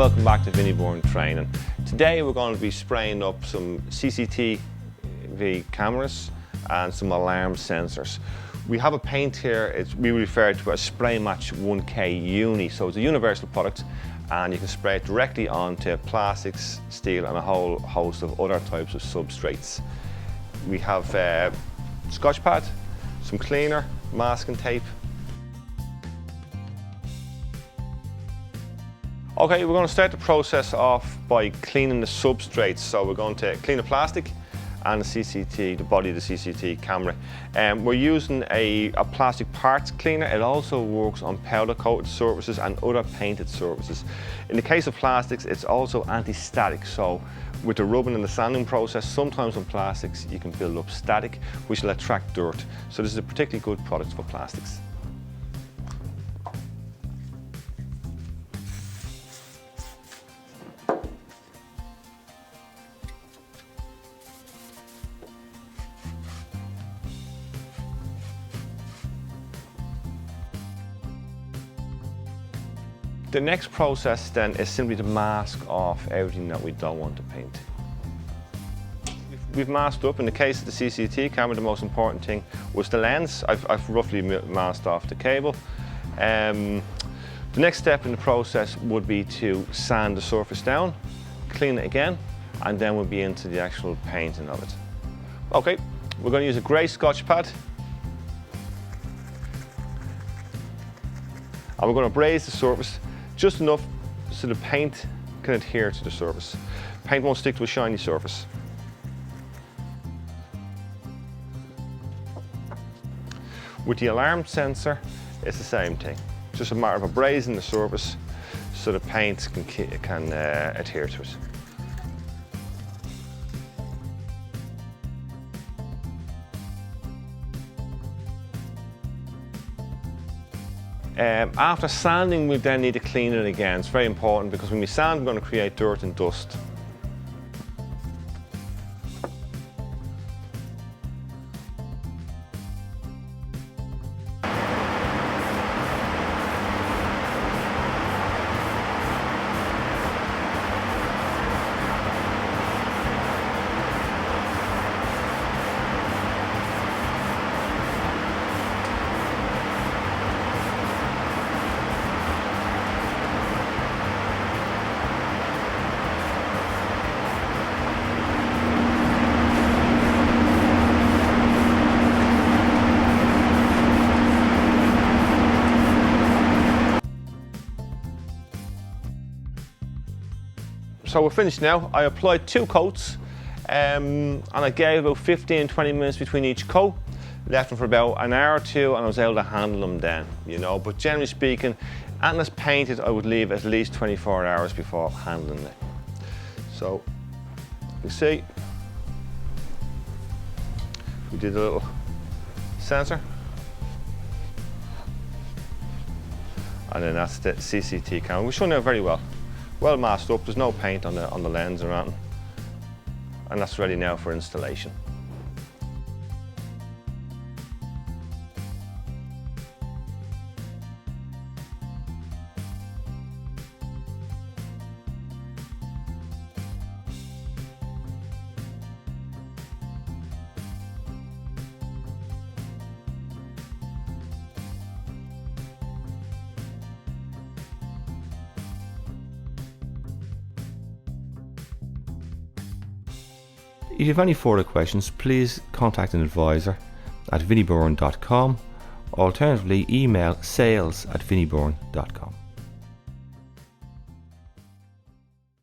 welcome back to Vinnie Byrne Training. Today we're going to be spraying up some CCTV cameras and some alarm sensors. We have a paint here, we refer to as Spray Match 1K Uni, so it's a universal product and you can spray it directly onto plastics, steel and a whole host of other types of substrates. We have Scotch pad, some cleaner, masking tape. Okay, we're going to start the process off by cleaning the substrates. So we're going to clean the plastic and the body of the CCTV camera. We're using a plastic parts cleaner. It also works on powder coated surfaces and other painted surfaces. In the case of plastics, it's also anti-static. So with the rubbing and the sanding process, sometimes on plastics you can build up static, which will attract dirt. So this is a particularly good product for plastics. The next process then is simply to mask off everything that we don't want to paint. We've masked up. In the case of the CCTV camera, the most important thing was the lens. I've roughly masked off the cable. The next step in the process would be to sand the surface down, clean it again, and then we'll be into the actual painting of it. Okay, we're going to use a grey Scotch pad. And we're going to braise the surface just enough so the paint can adhere to the surface. Paint won't stick to a shiny surface. With the alarm sensor, it's the same thing. Just a matter of abrasing the surface so the paint can adhere to it. After sanding, we then need to clean it again. It's very important because when we sand, we're going to create dirt and dust. So we're finished now. I applied 2 coats and I gave about 15-20 minutes between each coat. Left them for about an hour or 2 and I was able to handle them then, you know. But generally speaking, anything that's painted, I would leave at least 24 hours before handling it. So you see, we did a little sensor. And then that's the CCTV camera. We're showing out very well. Well masked up, there's no paint on the lens or anything. And that's ready now for installation. If you have any further questions, please contact an advisor at vinniebyrne.com. Alternatively, email sales@vinniebyrne.com.